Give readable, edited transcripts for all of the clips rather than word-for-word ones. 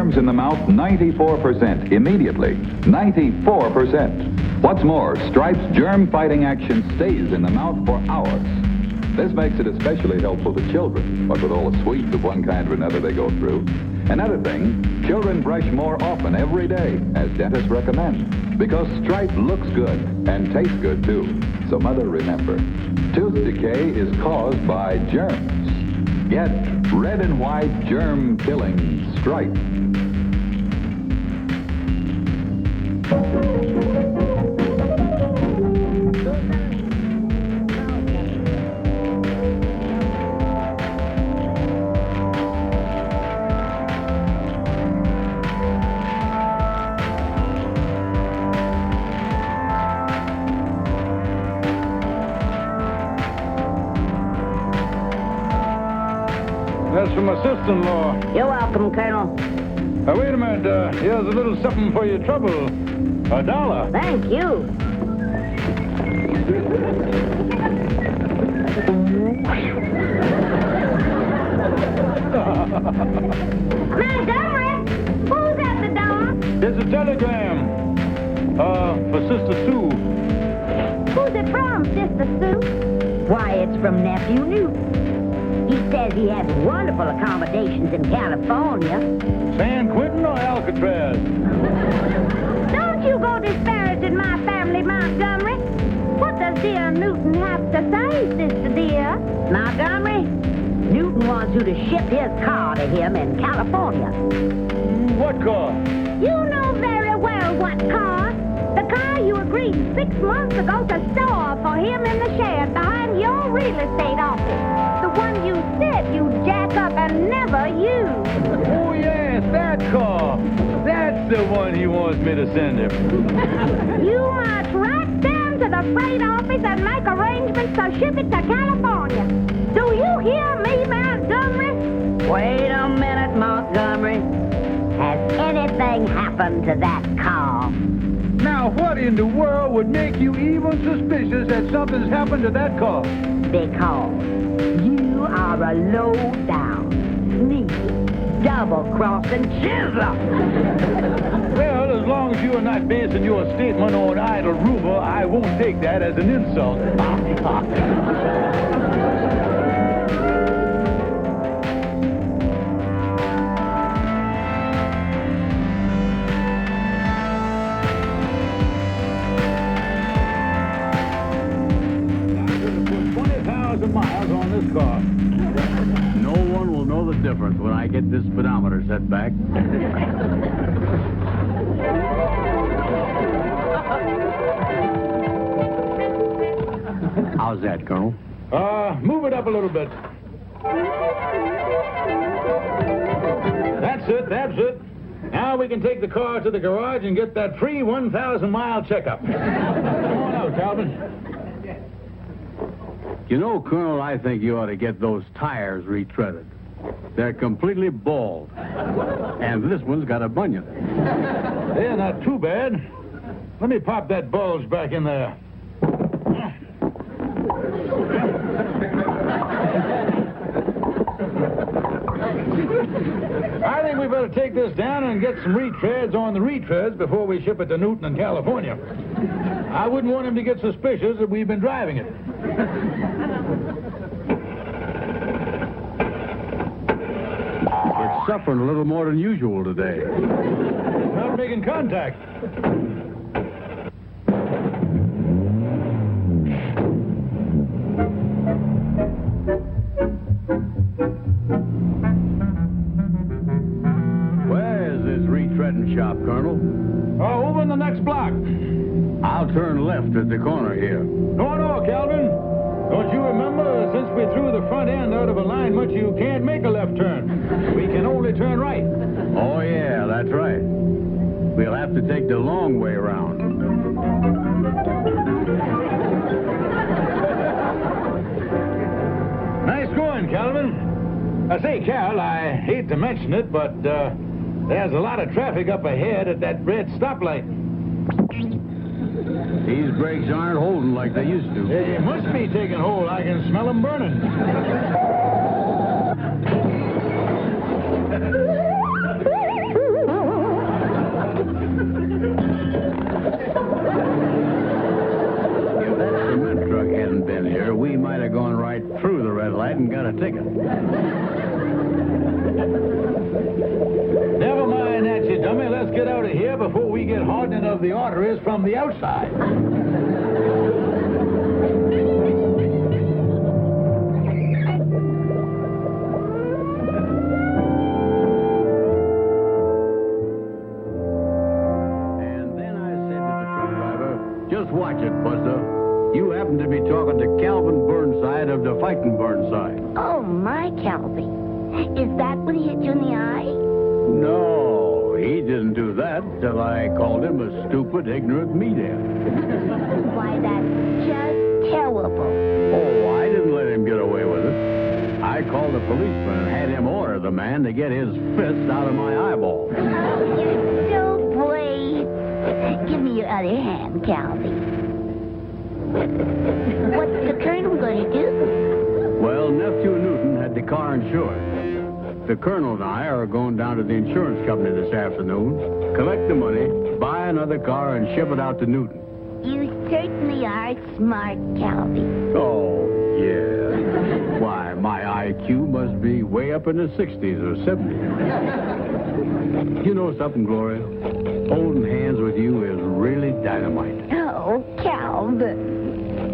absorbs in the mouth 94% immediately. 94%. What's more, Stripe's germ-fighting action stays in the mouth for hours. This makes it especially helpful to children, what with all the sweets of one kind or another they go through. Another thing, children brush more often every day, as dentists recommend, because Stripe looks good and tastes good too. So mother, remember, tooth decay is caused by germs. Get red and white germ-killing Stripe. That's from my sister-in-law. You're welcome, Colonel. Wait a minute. Here's a little something for your trouble. $1. Thank you. Montgomery, who's at the door? It's a telegram. For Sister Sue. Who's it from, Sister Sue? Why, it's from Nephew Newton. He says he has wonderful accommodations in California. San Quentin or Alcatraz? Don't you go disparaging my family, Montgomery. What does dear Newton have to say, Sister dear? Montgomery, Newton wants you to ship his car to him in California. What car? You know very well what car. The car you agreed 6 months ago to store for him in the shed behind your real estate office. The one you said you'd jack up and never use. Oh, yes, that car. That's the one he wants me to send him. You march right down to the freight office and make arrangements to ship it to California. Do you hear me, Montgomery? Wait a minute, Montgomery. Has anything happened to that car? Now, what in the world would make you even suspicious that something's happened to that car? Because you are a low-down, sneaky, double-crossing chiseler. Well, as long as you are not basing your statement on idle rumor, I won't take that as an insult. Miles on this car. No one will know the difference when I get this speedometer set back. How's that, Colonel? Move it up a little bit. That's it. Now we can take the car to the garage and get that free 1,000-mile checkup. Come on out, Calvin. You know, Colonel, I think you ought to get those tires retreaded. They're completely bald. And this one's got a bunion. They're not too bad. Let me pop that bulge back in there. I think we better take this down and get some retreads on the retreads before we ship it to Newton in California. I wouldn't want him to get suspicious that we've been driving it. It's suffering a little more than usual today. Not making contact. Where's this retreading shop, Colonel? Over in the next block. I'll turn left at the corner here. No, Calvin. Don't you remember, since we threw the front end out of alignment, you can't make a left turn. We can only turn right. Oh, yeah, that's right. We'll have to take the long way around. Nice going, Calvin. I say, Cal, I hate to mention it, but there's a lot of traffic up ahead at that red stoplight. These brakes aren't holding like they used to. They must be taking hold. I can smell them burning. might have gone right through the red light and got a ticket. Never mind that, you dummy. Let's get out of here before we get hardening of the arteries from the outside. And then I said to the truck driver, just watch it, Buster. You happen to be talking to Calvin Burnside of the Fighting Burnside. Oh, my Calvi. Is that what he hit you in the eye? No, he didn't do that till I called him a stupid, ignorant meathead. Why, that's just terrible. Oh, I didn't let him get away with it. I called the policeman and had him order the man to get his fist out of my eyeball. Oh, you're so brave. Give me your other hand, Calvi. What's the colonel going to do? Well, Nephew Newton had the car insured. The colonel and I are going down to the insurance company this afternoon, collect the money, buy another car, and ship it out to Newton. You certainly are smart, Calvi. Oh, yeah. Why, my IQ must be way up in the 60s or 70s. You know something, Gloria? Holding hands with you is really dynamite. Oh, Calvin.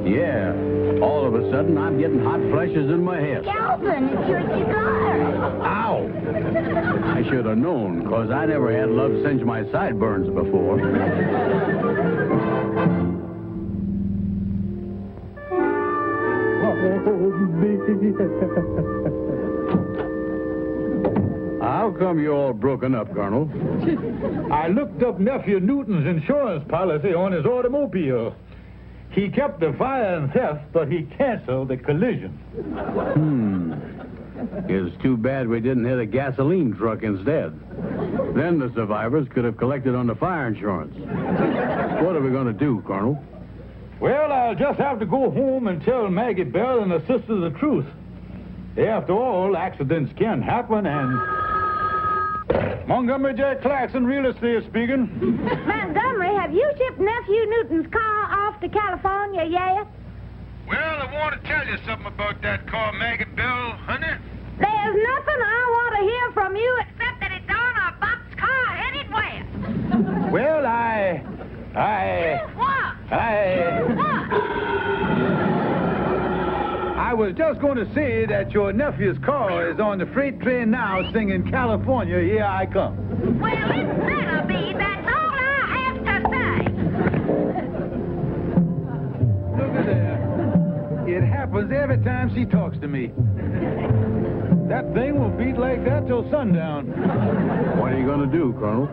Yeah. All of a sudden, I'm getting hot flashes in my head. Calvin, it's your cigar. Ow! I should have known, because I never had love singe my sideburns before. How come you're all broken up, Colonel? I looked up Nephew Newton's insurance policy on his automobile. He kept the fire and theft, but he canceled the collision. It's too bad we didn't hit a gasoline truck instead. Then the survivors could have collected on the fire insurance. What are we going to do, Colonel? Well, I'll just have to go home and tell Maggie Bell and her sister the truth. After all, accidents can happen, and... Montgomery J. Claxon, real estate speaking. Montgomery, have you shipped Nephew Newton's car off to California yet? Well, I want to tell you something about that car, Maggie Bell, honey. There's nothing I want to hear from you except that it's on a boxcar headed west. Well, What? I was just going to say that your nephew's car is on the freight train now singing California, Here I Come. Well, it better be. That's all I have to say. Look at there. It happens every time she talks to me. That thing will beat like that till sundown. What are you going to do, Colonel?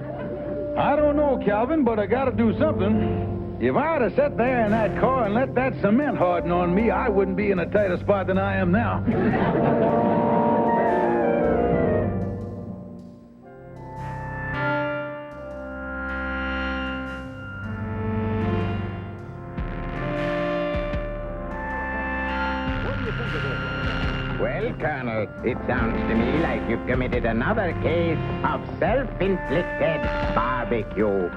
I don't know, Calvin, but I got to do something. If I had sat there in that car and let that cement harden on me, I wouldn't be in a tighter spot than I am now. What do you think of this? Well, Colonel, it sounds to me like you've committed another case of self-inflicted barbecue.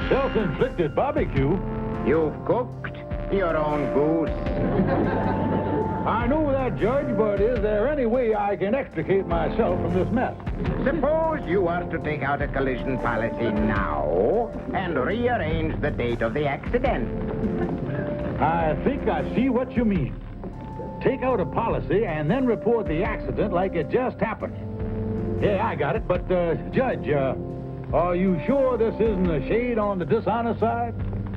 Self-inflicted barbecue? You've cooked your own goose. I know that, Judge, but is there any way I can extricate myself from this mess? Suppose you were to take out a collision policy now and rearrange the date of the accident. I think I see what you mean. Take out a policy and then report the accident like it just happened. Yeah, I got it, but, Judge, are you sure this isn't a shade on the dishonest side?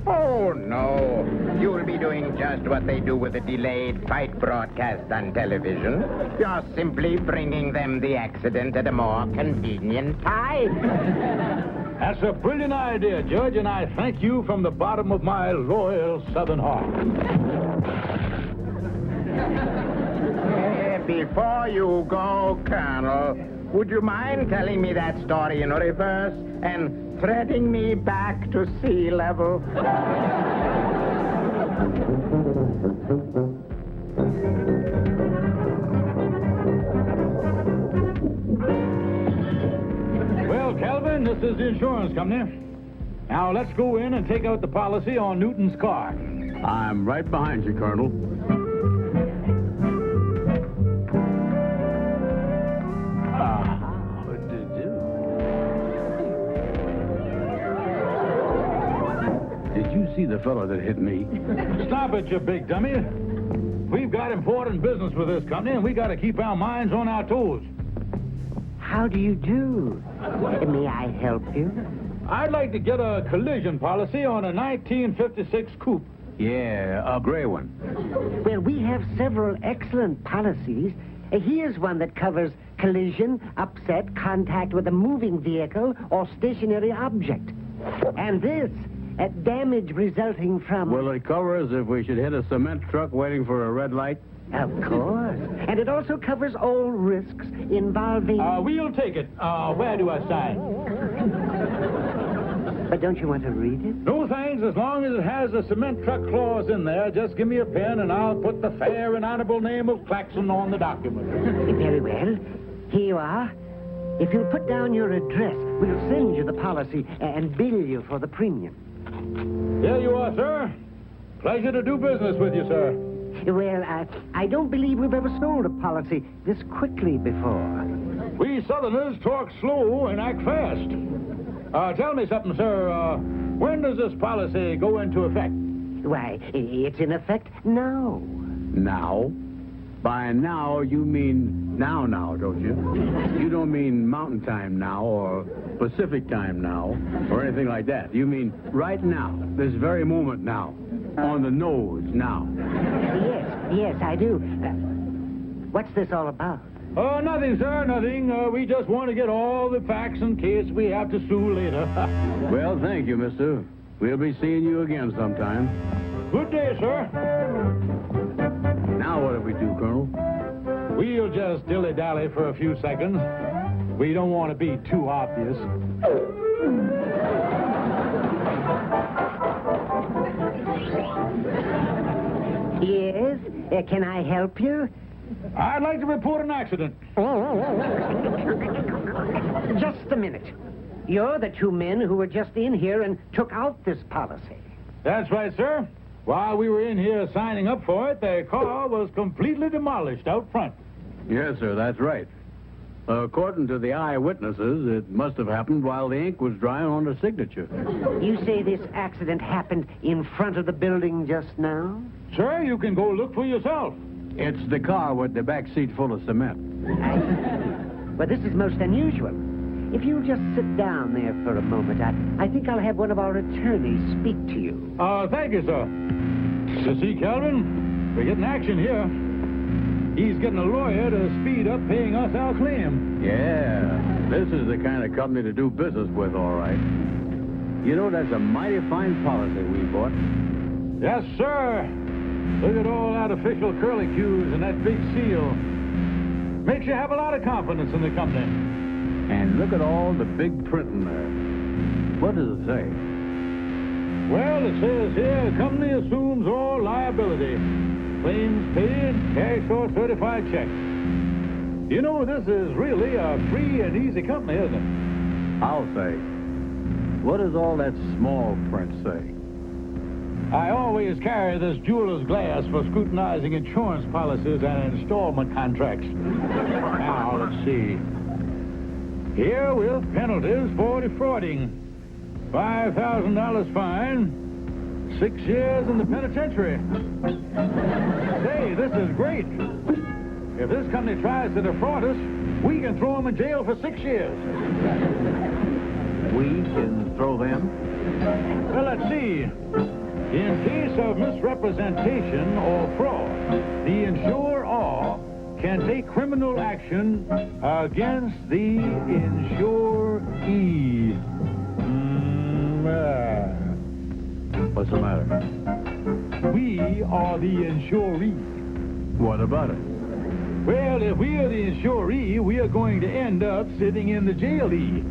Oh, no. You'll be doing just what they do with the delayed fight broadcast on television. You're simply bringing them the accident at a more convenient time. That's a brilliant idea, Judge, and I thank you from the bottom of my loyal Southern heart. Before you go, Colonel, would you mind telling me that story in reverse and threading me back to sea level? Well, Calvin, this is the insurance company. Now, let's go in and take out the policy on Newton's car. I'm right behind you, Colonel. Did you see the fellow that hit me? Stop it, you big dummy. We've got important business with this company, and we got to keep our minds on our toes. How do you do? May I help you? I'd like to get a collision policy on a 1956 coupe. Yeah, a gray one. Well, we have several excellent policies. Here's one that covers collision, upset, contact with a moving vehicle, or stationary object. And this, damage resulting from... Will it cover us if we should hit a cement truck waiting for a red light? Of course. And it also covers all risks involving... We'll take it. Where do I sign? But don't you want to read it? No thanks, as long as it has a cement truck clause in there. Just give me a pen and I'll put the fair and honorable name of Claxon on the document. Very well. Here you are. If you'll put down your address, we'll send you the policy and bill you for the premium. Here you are, sir. Pleasure to do business with you, sir. Well, I don't believe we've ever sold a policy this quickly before. We Southerners talk slow and act fast. Tell me something, sir. When does this policy go into effect? Why, it's in effect now. Now? By now, you mean now, don't you? You don't mean mountain time now or Pacific time now or anything like that. You mean right now, this very moment now, on the nose now. Yes, I do. What's this all about? Oh, nothing, sir, nothing. We just want to get all the facts in case we have to sue later. Well, thank you, mister. We'll be seeing you again sometime. Good day, sir. Now what do we do, Colonel? We'll just dilly-dally for a few seconds. We don't want to be too obvious. Yes? Can I help you? I'd like to report an accident. Just a minute. You're the two men who were just in here and took out this policy. That's right, sir. While we were in here signing up for it, the car was completely demolished out front. Yes, sir, that's right. According to the eyewitnesses, it must have happened while the ink was drying on the signature. You say this accident happened in front of the building just now? Sir, you can go look for yourself. It's the car with the back seat full of cement. Well, this is most unusual. If you'll just sit down there for a moment, I think I'll have one of our attorneys speak to you. Thank you, sir. You see, Calvin, we're getting action here. He's getting a lawyer to speed up paying us our claim. Yeah, this is the kind of company to do business with, all right. You know, that's a mighty fine policy we bought. Yes, sir. Look at all that official curlicues and that big seal. Makes you have a lot of confidence in the company. And look at all the big print in there. What does it say? Well, it says here, the company assumes all liability. Claims paid, cash or certified check. You know, this is really a free and easy company, isn't it? I'll say. What does all that small print say? I always carry this jeweler's glass for scrutinizing insurance policies and installment contracts. Now, let's see. Here with penalties for defrauding. $5,000 fine. 6 years in the penitentiary. Say, this is great. If this company tries to defraud us, we can throw them in jail for 6 years. We can throw them? Well, let's see. In case of misrepresentation or fraud, the insurer can take criminal action against the insuree. What's the matter? We are the insuree. What about it? Well, if we are the insuree, we are going to end up sitting in the jail-y.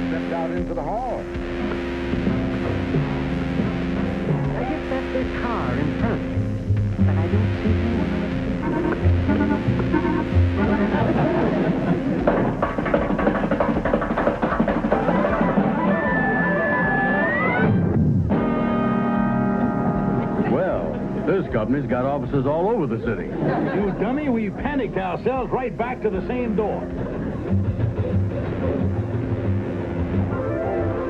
Stepped out into the hall. I guess that's their car in front. But I don't see him. This company's got offices all over the city. You dummy, we panicked ourselves right back to the same door.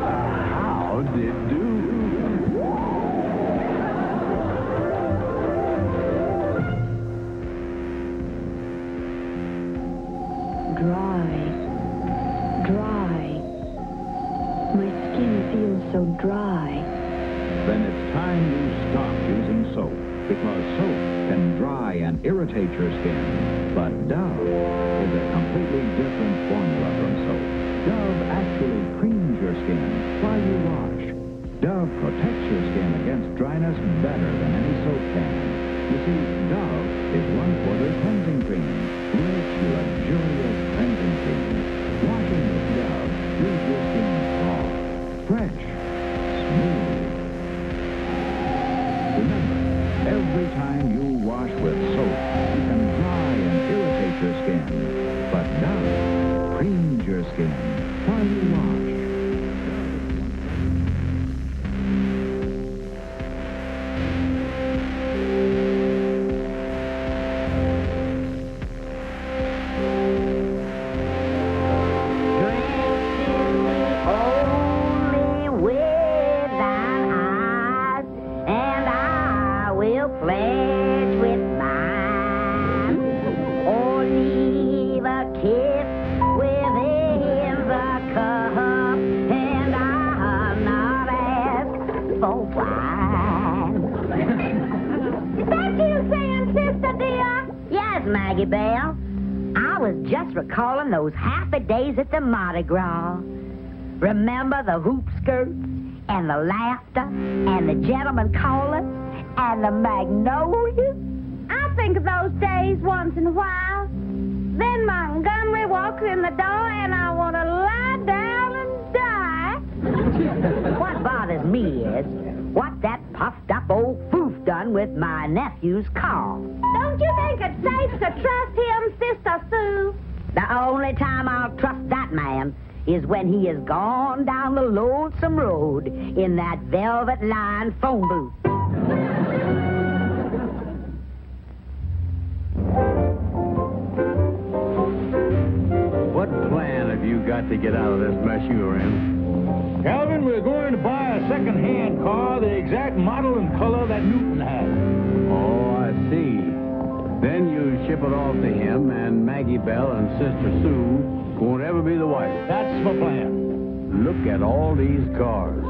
How did do? Dry. My skin feels so dry. Then it's time you stop using soap, because soap can dry and irritate your skin. But Dove is a completely different formula from soap. Dove actually cleans your skin while you wash. Dove protects your skin against dryness better than any soap can. You see, Dove is one quarter cleansing cream, rich, luxurious cleansing cream. Washing with Dove leaves your skin soft, fresh, smooth. Remember, every time you wash with soap, you can dry and irritate your skin. But Dove cleans your skin while you wash. Maggie Bell. I was just recalling those happy days at the Mardi Gras. Remember the hoop skirts and the laughter and the gentleman callers and the magnolias? I think of those days once in a while. Then Montgomery walks in the door and I want to lie down and die. What bothers me is what that puffed up old foof done with my nephew's car. Don't you think it's safe to trust him, Sister Sue? The only time I'll trust that man is when he has gone down the lonesome road in that velvet-lined phone booth. What plan have you got to get out of this mess you are in? Calvin, we're going to buy a second-hand car, the exact model and color that Newton had. Oh, I see. Then you ship it off to him, and Maggie Bell and Sister Sue won't ever be the wife. That's my plan. Look at all these cars.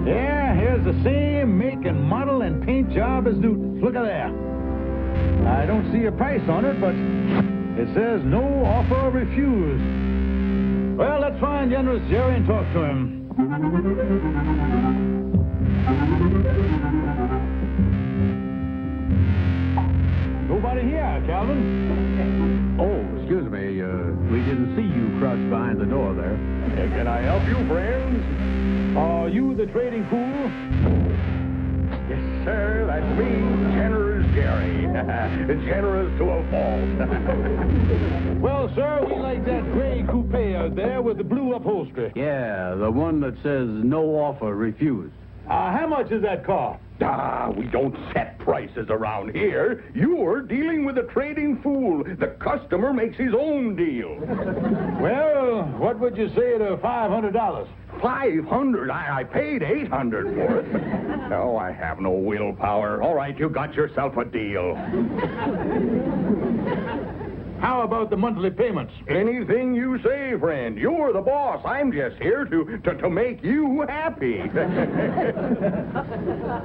Yeah, here's the same make and model and paint job as Newton's. Look at that. I don't see a price on it, but it says no offer refused. Well, let's find Generous Jerry and talk to him. Nobody here, Calvin. Oh, excuse me. We didn't see you crouched behind the door there. Can I help you, friends? Are you the trading fool? Yes, sir, that's me, Generous Jerry. Generous to a fault. Well, sir, we like that gray coupe out there with the blue upholstery. Yeah, the one that says no offer refused. How much is that car? We don't set prices around here. You're dealing with a trading fool. The customer makes his own deal. Well, what would you say to $500? $500? I paid $800 for it. No, I have no willpower. All right, you got yourself a deal. How about the monthly payments? Anything you say, friend. You're the boss. I'm just here to make you happy.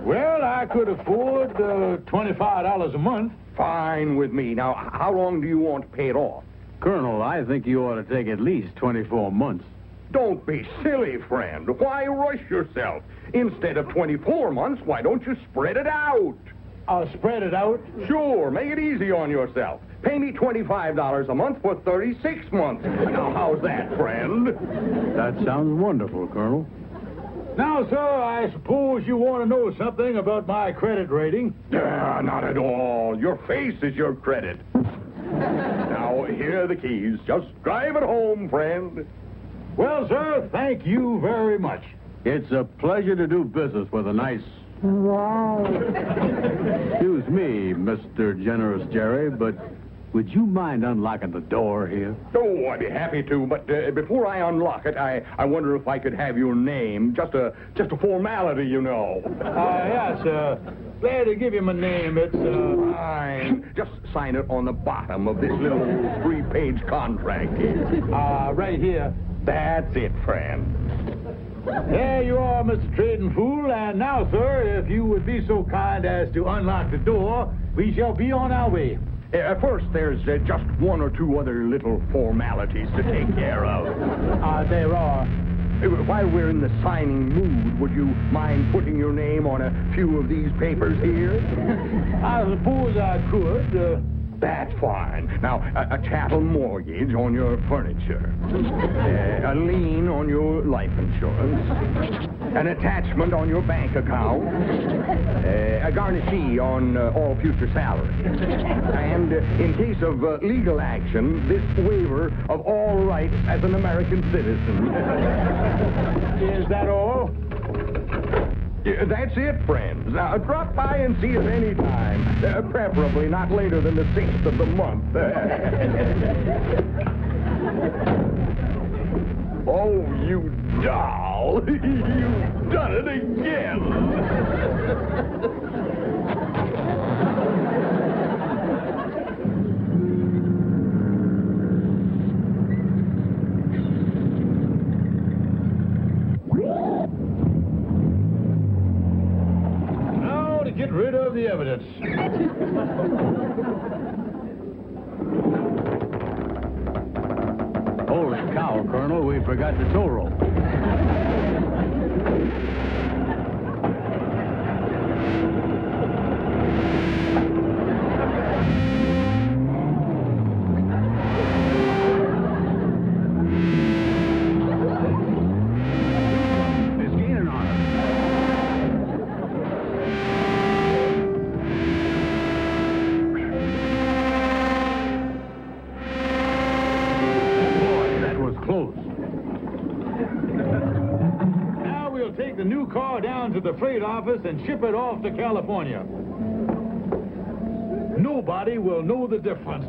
Well, I could afford $25 a month. Fine with me. Now, how long do you want to pay it off? Colonel, I think you ought to take at least 24 months. Don't be silly, friend. Why rush yourself? Instead of 24 months, why don't you spread it out? Spread it out? Sure. Make it easy on yourself. Pay me $25 a month for 36 months. Now, how's that, friend? That sounds wonderful, Colonel. Now, sir, I suppose you want to know something about my credit rating? Not at all. Your face is your credit. Now, here are the keys. Just drive it home, friend. Well, sir, thank you very much. It's a pleasure to do business with a nice... Wow. me, Mr. Generous Jerry, but would you mind unlocking the door here? Oh, I'd be happy to, but before I unlock it, I wonder if I could have your name. Just a formality, you know. Yes, glad to give you my name. It's, Fine. Just sign it on the bottom of this little 3-page contract here. right here. That's it, friend. There you are, Mr. Trading Fool. And now, sir, if you would be so kind as to unlock the door, we shall be on our way. First, there's just one or two other little formalities to take care of. There are. While we're in the signing mood, would you mind putting your name on a few of these papers here? I suppose I could. That's fine. Now, a chattel mortgage on your furniture. A lien on your life insurance. An attachment on your bank account. A garnishee on all future salary. And in case of legal action, this waiver of all rights as an American citizen. Is that all? That's it, friends. Now, drop by and see us any time. Preferably not later than the 6th of the month. Oh, you doll. You've done it again. Get rid of the evidence. Holy cow, Colonel, we forgot the tow rope. Down to the freight office and ship it off to California. Nobody will know the difference.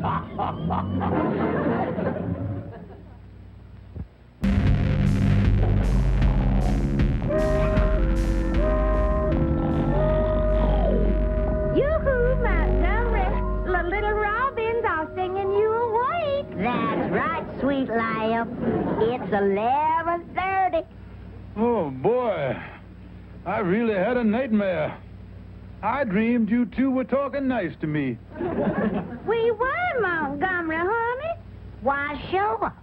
Yoo-hoo, Montgomery. The little robins are singing you awake. That's right, sweet lamb. It's 11:30. Oh, boy. I really had a nightmare. I dreamed you two were talking nice to me. We were, Montgomery, honey. Why, sure.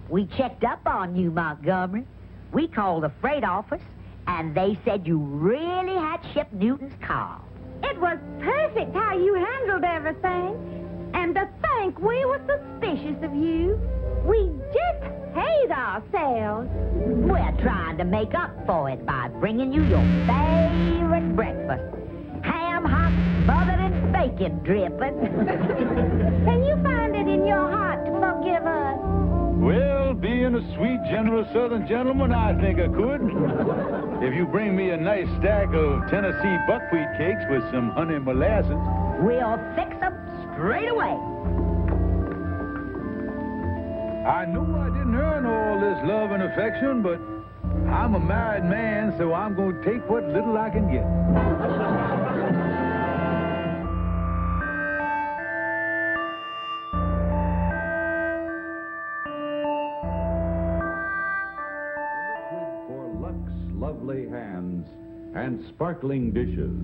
We checked up on you, Montgomery. We called the freight office, and they said you really had shipped Newton's car. It was perfect how you handled everything. And to think we were suspicious of you. We just hate ourselves. We're trying to make up for it by bringing you your favorite breakfast. Ham hocks smothered in bacon dripping. Can you find it in your heart to forgive us? Well, being a sweet, generous Southern gentleman, I think I could. If you bring me a nice stack of Tennessee buckwheat cakes with some honey molasses. We'll fix them straight away. I know I didn't earn all this love and affection, but I'm a married man, so I'm going to take what little I can get. For Luck's lovely hands and sparkling dishes,